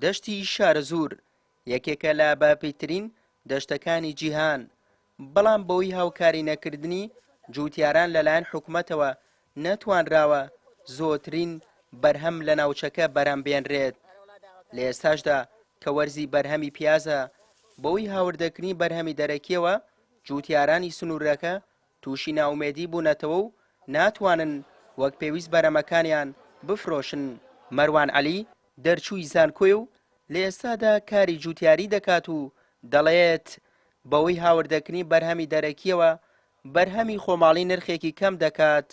دەشتی شارە زوور یەکێکە لە باپیترین دەشتەکانی جیهان، بەڵام بەوەی هاوکاری نەکردنی جوتیاران لەلایەن حکوومەتەوە نەتوانراوە زۆرترین بەرهەم لە ناوچەکە بەرهەم بێنرێت. لە ئێستاشدا کە وەرزی بەرهەمی پیازە، بەوەی هاوردەکردنی بەرهەمی دەرەکیەوە جوتیارانی سنوورەکە تووشی ناومێدی بوونەتەوە و ناتوانن وەک پێویست بەرهەمەکانیان بفرۆشن. مەروان عەلی دەرچووی زانکۆی و لە ئێستادا کاری جوتیاری دەکات و دەڵێت بەوەی هاوردەکردنی بەرهەمی دەرەکیەوە بەرهەمی خۆماڵی نرخێکی کەم دەکات.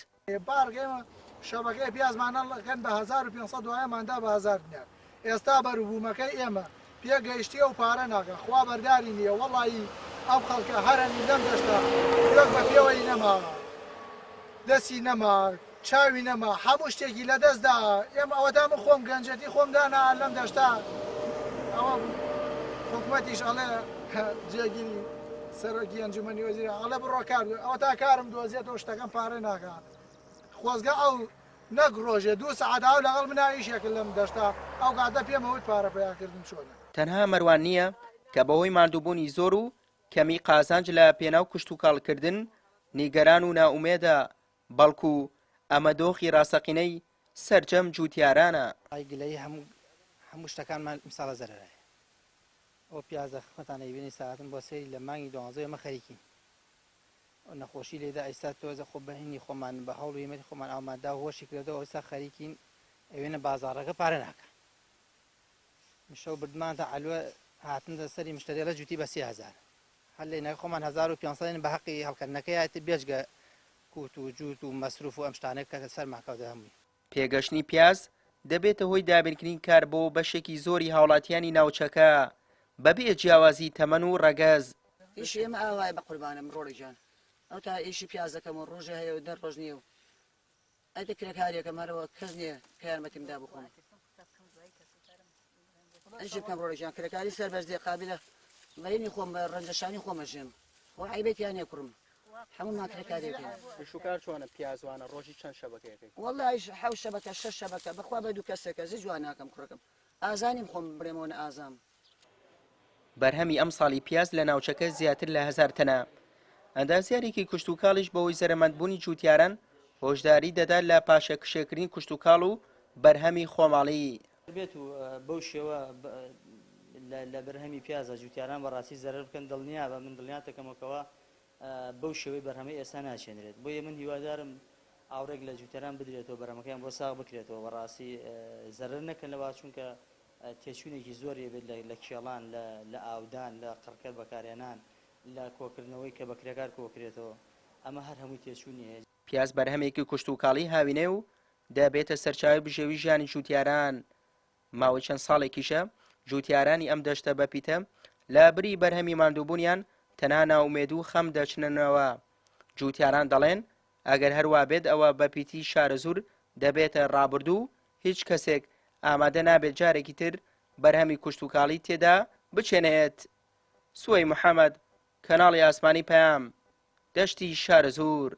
شەبەکەی پیازمانەکەن بە 1500 دوایەماندا بە 1000 دینار. ئێستا بەروبوومەکەی ئێمە پێگەیشتیە و پارە ناکە، خوا بەرداری نییە. وەڵی ئەو خەڵکە هەرەنی لەم دەشتا وەک بە پێوەی نەما، دەستی نەما، چاوی نەما، هەموو شتێکی لەدەستدا. ئێمە ئەوەدا من خۆم گەنجەتی خۆم دانا لەم دەشتا. ئەوە حکوومەتیش ئەڵێ جێگیری سەرۆکی ئەنجومەنی وەزیرە ئەڵێ بڕۆ کار، ئەوە تا کارم دۆزێتەوە شتەکەم پارە ناکە. خۆزگە ئەو نەک ڕۆژێ 2 سەعات ئەو لەگەڵ مناویشێک لەم دەشتا ئەو کاتە پێمەوەی پارە پیاکردن چۆنە. تەنها مەروان نییە کە بەهۆی ماندووبوونی زۆر و کەمی قازانج لە پێناو کشت و کاڵکردن نیگەران و ناومێدە، بەڵکو ئەمە دۆخی ڕاستەقینەی سەرجەم جوتیارانە. گلەی هەموو شتەکانمان ئیمساڵە زەرەرایە. ئەو پیازە خەتانە بینی ساعتم بۆ سەری لە مانگی 12 ئەمە خەریکین. نەخۆشی لێدا ئەیستا تۆزە خۆ بەهینی خۆمان بە هەوڵ و هیمەتی خۆمان ئامادا هۆشی کردەوە، ئێستا خەریکین ئەوێنە بازاڕەکە پارە ناکە. شەو بردمان تا عەلوە هاتنە سەری مشتریە جوتی بە 30,000 هەر لێنە خۆمان 1500 بە حەقی هەڵکردنەکەی بێژگە کووت و جووت و مەسروف و ئەم شتانەی کە سەرماکەوتە هەمووی. پێگەشتنی پیاز دەبێتە هۆی دابینکردنی کار بۆ بەشێکی زۆری هاوڵاتیانی ناوچەکە بەبێ جیاوازی تەمەن و ڕەگەز. ئیشی ئێمە ئاوای بە قوربانم ڕۆڵی جان، ئەو تا ئیشی پیازەکەم و ڕۆژە هەیە و دەر ڕۆژ نییە و ئەدە کرێکارێکە مەرەوە کەس نییە کە یارمەتیمدا بخۆم. ئەیشی بکەم ڕۆڵی جان، کرێکاری سەربەرزی قابلە بەرینی خۆم بە ڕەنجەشانی خۆمەژێم و عیبێتیان نییە کوڕم، هەموومان کرێکارێکین. شوکار چۆنە پیازوانە ڕۆژی چەند شەبەکەیەکەی؟ وەڵی 7 شەبەکە 6 شەبەکە بەخوا بە 2 کەسێکە زی جوان ناکەم کوڕەکەم، ئازانیم خۆم بڕێمەوە ئازام. بەرهەمی ئەم ساڵی پیاز لە ناوچەکە زیاتر لە 1000 تەنە. ئەندازیارێکی کشت و کاڵیش بەهۆی زەرەمەندبوونی جوتیاران هۆشداری دەدات لە پاشەکشێکردنی کشت و کاڵ و بەرهەمی خۆماڵی. بێت و بەو شێوە لە بەرهەمی پیازە جوتیاران بەڕاستی زەرەر بکەن دڵنیا بە من دڵنیاتەکەمەوە بەو شێوەی بەرهەمەی ئێستا ناچێنرێت. بۆیە من هیوادارم ئاورێک لە جوتیاران بدرێتەوە بەرهەمەکەیان بۆ ساغ بکرێتەوە، بەڕاستی زەرەر نەکەن لەوا چونکە تێچوونێکی زۆری بێت لە کێڵان، لە ئاودان، لە قڕکەر بەکارێنان، لە کۆکردنەوەی کە بەکرێکار کۆکرێتەوە، ئەمە هەر هەمووی تێچوونی هەیە. پیاز بەرهەمێکی کشت و کاڵی هاوینێ و دەبێتە سەرچاوی بژێوی ژیانی جوتیاران. ماوەی چەند ساڵێکیشە جوتیارانی ئەم دەشتە بەپیتە لە بری بەرهەمی ماندووبوونیان تەنها ناومێد و خەم دەچنەوە. جوتیاران دەڵێن ئەگەر هەروە بێت ئەوە بەپیتی شارە زوور دەبێتە ڕابردوو، هیچ کەسێک ئامادە نابێت جارێکی تر بەرهەمی کشت و کاڵی تێدا بچێنێت. سوەی محەممەد، کەناڵی ئاسمانی پەیام، دەشتی شارە زوور.